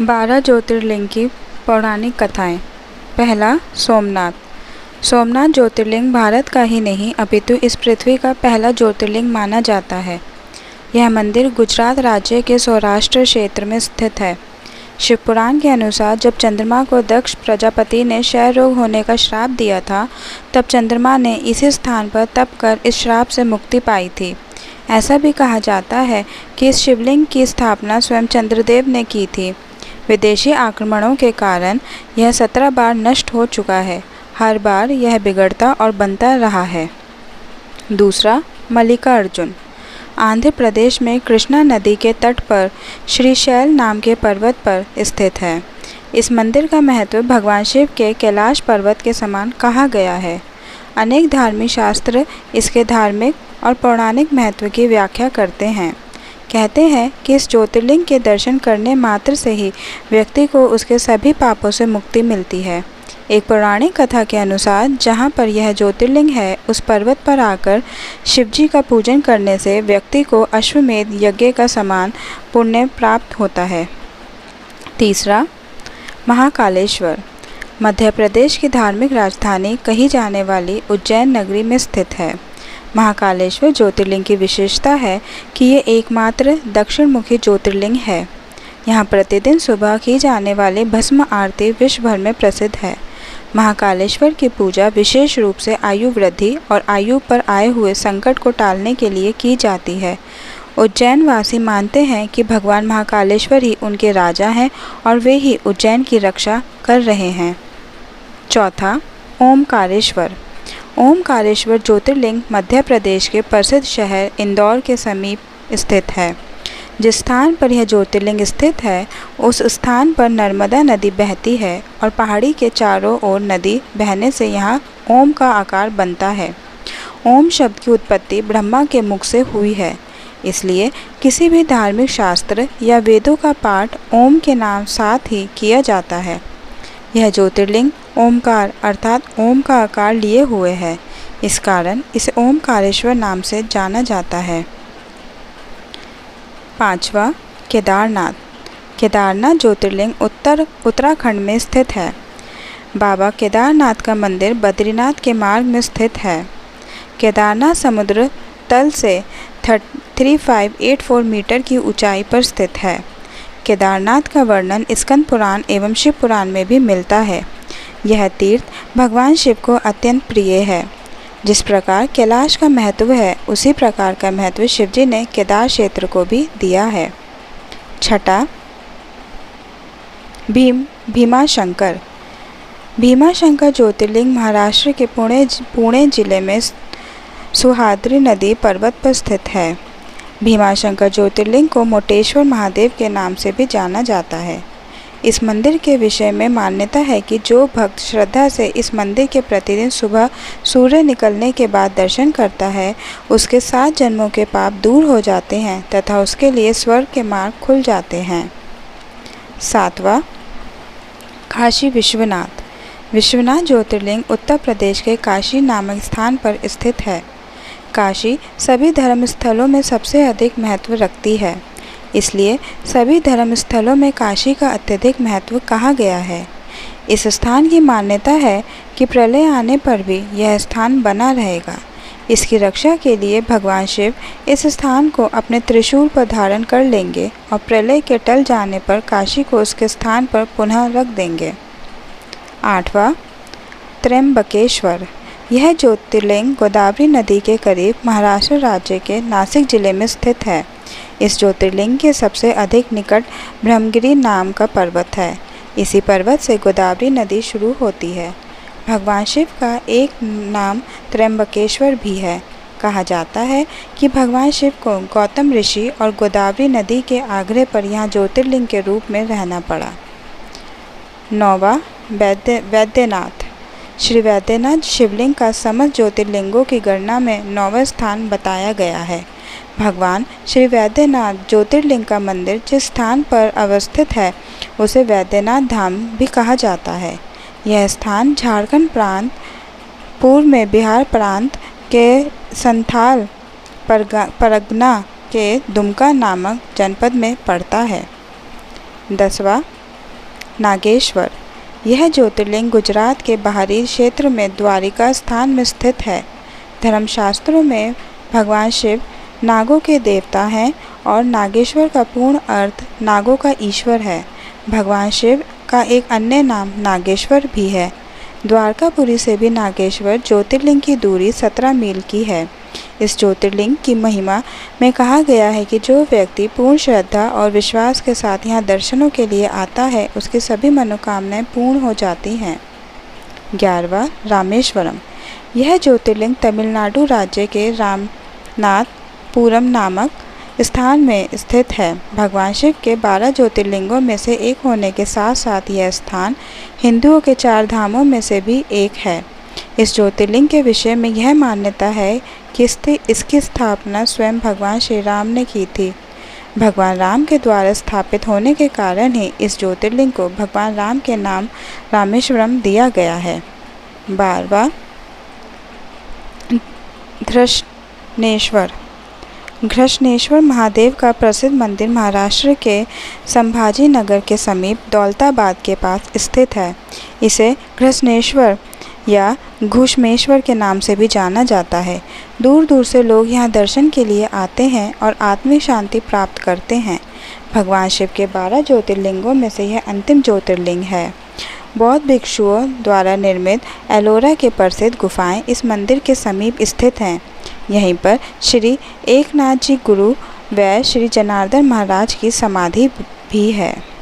12 ज्योतिर्लिंग की पौराणिक कथाएं। पहला, सोमनाथ। सोमनाथ ज्योतिर्लिंग भारत का ही नहीं अपितु इस पृथ्वी का पहला ज्योतिर्लिंग माना जाता है। यह मंदिर गुजरात राज्य के सौराष्ट्र क्षेत्र में स्थित है। शिवपुराण के अनुसार जब चंद्रमा को दक्ष प्रजापति ने क्षय रोग होने का श्राप दिया था, तब चंद्रमा ने इसी स्थान पर तप कर इस श्राप से मुक्ति पाई थी। ऐसा भी कहा जाता है कि इस शिवलिंग की स्थापना स्वयं चंद्रदेव ने की थी। विदेशी आक्रमणों के कारण यह 17 बार नष्ट हो चुका है। हर बार यह बिगड़ता और बनता रहा है। दूसरा, मल्लिकार्जुन। आंध्र प्रदेश में कृष्णा नदी के तट पर श्रीशैल नाम के पर्वत पर स्थित है। इस मंदिर का महत्व भगवान शिव के कैलाश पर्वत के समान कहा गया है। अनेक धार्मिक शास्त्र इसके धार्मिक और पौराणिक महत्व की व्याख्या करते हैं। कहते हैं कि इस ज्योतिर्लिंग के दर्शन करने मात्र से ही व्यक्ति को उसके सभी पापों से मुक्ति मिलती है। एक पौराणिक कथा के अनुसार जहाँ पर यह ज्योतिर्लिंग है, उस पर्वत पर आकर शिवजी का पूजन करने से व्यक्ति को अश्वमेध यज्ञ का समान पुण्य प्राप्त होता है। तीसरा, महाकालेश्वर। मध्य प्रदेश की धार्मिक राजधानी कही जाने वाली उज्जैन नगरी में स्थित है। महाकालेश्वर ज्योतिर्लिंग की विशेषता है कि ये एकमात्र दक्षिणमुखी ज्योतिर्लिंग है। यहाँ प्रतिदिन सुबह की जाने वाली भस्म आरती विश्व भर में प्रसिद्ध है। महाकालेश्वर की पूजा विशेष रूप से आयु वृद्धि और आयु पर आए हुए संकट को टालने के लिए की जाती है। उज्जैन वासी मानते हैं कि भगवान महाकालेश्वर ही उनके राजा हैं और वे ही उज्जैन की रक्षा कर रहे हैं। चौथा, ओमकारेश्वर। ओमकारेश्वर ज्योतिर्लिंग मध्य प्रदेश के प्रसिद्ध शहर इंदौर के समीप स्थित है। जिस स्थान पर यह ज्योतिर्लिंग स्थित है, उस स्थान पर नर्मदा नदी बहती है और पहाड़ी के चारों ओर नदी बहने से यहाँ ओम का आकार बनता है। ओम शब्द की उत्पत्ति ब्रह्मा के मुख से हुई है। इसलिए किसी भी धार्मिक शास्त्र या वेदों का पाठ ओम के नाम साथ ही किया जाता है। यह ज्योतिर्लिंग ओमकार अर्थात ओम का आकार लिए हुए है। इस कारण इसे ओमकारेश्वर नाम से जाना जाता है। पांचवा, केदारनाथ। केदारनाथ ज्योतिर्लिंग उत्तराखंड में स्थित है। बाबा केदारनाथ का मंदिर बद्रीनाथ के मार्ग में स्थित है। केदारनाथ समुद्र तल से 3584 मीटर की ऊंचाई पर स्थित है। केदारनाथ का वर्णन स्कंद पुराण एवं शिव पुराण में भी मिलता है। यह तीर्थ भगवान शिव को अत्यंत प्रिय है। जिस प्रकार कैलाश का महत्व है, उसी प्रकार का महत्व शिवजी ने केदार क्षेत्र को भी दिया है। छठा, भीमाशंकर। भीमाशंकर ज्योतिर्लिंग महाराष्ट्र के पुणे जिले में सुहाद्री नदी पर्वत पर स्थित है। भीमाशंकर ज्योतिर्लिंग को मोटेश्वर महादेव के नाम से भी जाना जाता है। इस मंदिर के विषय में मान्यता है कि जो भक्त श्रद्धा से इस मंदिर के प्रतिदिन सुबह सूर्य निकलने के बाद दर्शन करता है, उसके 7 जन्मों के पाप दूर हो जाते हैं तथा उसके लिए स्वर्ग के मार्ग खुल जाते हैं। सातवां, काशी विश्वनाथ। विश्वनाथ ज्योतिर्लिंग उत्तर प्रदेश के काशी नामक स्थान पर स्थित है। काशी सभी धर्म स्थलों में सबसे अधिक महत्व रखती है। इसलिए सभी धर्म स्थलों में काशी का अत्यधिक महत्व कहा गया है। इस स्थान की मान्यता है कि प्रलय आने पर भी यह स्थान बना रहेगा। इसकी रक्षा के लिए भगवान शिव इस स्थान को अपने त्रिशूल पर धारण कर लेंगे और प्रलय के टल जाने पर काशी को उसके स्थान पर पुनः रख देंगे। आठवां, त्र्यंबकेश्वर। यह ज्योतिर्लिंग गोदावरी नदी के करीब महाराष्ट्र राज्य के नासिक जिले में स्थित है। इस ज्योतिर्लिंग के सबसे अधिक निकट ब्रह्मगिरी नाम का पर्वत है। इसी पर्वत से गोदावरी नदी शुरू होती है। भगवान शिव का एक नाम त्र्यंबकेश्वर भी है। कहा जाता है कि भगवान शिव को गौतम ऋषि और गोदावरी नदी के आग्रह पर यहाँ ज्योतिर्लिंग के रूप में रहना पड़ा। नौवां, वैद्यनाथ। श्री वैद्यनाथ शिवलिंग का समस्त ज्योतिर्लिंगों की गणना में 9वां स्थान बताया गया है। भगवान श्री वैद्यनाथ ज्योतिर्लिंग का मंदिर जिस स्थान पर अवस्थित है, उसे वैद्यनाथ धाम भी कहा जाता है। यह स्थान झारखंड प्रांत, पूर्व में बिहार प्रांत के संथाल परगना के दुमका नामक जनपद में पड़ता है। 10वां, नागेश्वर। यह ज्योतिर्लिंग गुजरात के बाहरी क्षेत्र में द्वारिका स्थान में स्थित है। धर्मशास्त्रों में भगवान शिव नागों के देवता हैं और नागेश्वर का पूर्ण अर्थ नागों का ईश्वर है। भगवान शिव का एक अन्य नाम नागेश्वर भी है। द्वारकापुरी से भी नागेश्वर ज्योतिर्लिंग की दूरी 17 मील की है। इस ज्योतिर्लिंग की महिमा में कहा गया है कि जो व्यक्ति पूर्ण श्रद्धा और विश्वास के साथ यहाँ दर्शनों के लिए आता है, उसकी सभी मनोकामनाएं पूर्ण हो जाती हैं। 11वां रामेश्वरम। यह ज्योतिर्लिंग तमिलनाडु राज्य के रामनाथपुरम नामक स्थान में स्थित है। भगवान शिव के 12 ज्योतिर्लिंगों में से एक होने के साथ साथ यह स्थान हिंदुओं के 4 धामों में से भी एक है। इस ज्योतिर्लिंग के विषय में यह मान्यता है कि इसकी स्थापना स्वयं भगवान श्री राम ने की थी। भगवान राम के द्वारा स्थापित होने के कारण ही इस ज्योतिर्लिंग को भगवान राम के नाम रामेश्वरम दिया गया है। 12वां घृष्णेश्वर। घृष्णेश्वर महादेव का प्रसिद्ध मंदिर महाराष्ट्र के संभाजी नगर के समीप दौलताबाद के पास स्थित है। इसे घृष्णेश्वर या घुष्मेश्वर के नाम से भी जाना जाता है। दूर दूर से लोग यहाँ दर्शन के लिए आते हैं और आत्मिक शांति प्राप्त करते हैं। भगवान शिव के 12 ज्योतिर्लिंगों में से यह अंतिम ज्योतिर्लिंग है। बौद्ध भिक्षुओं द्वारा निर्मित एलोरा के प्रसिद्ध गुफाएं इस मंदिर के समीप स्थित हैं। यहीं पर श्री एकनाथ जी गुरु व श्री जनार्दन महाराज की समाधि भी है।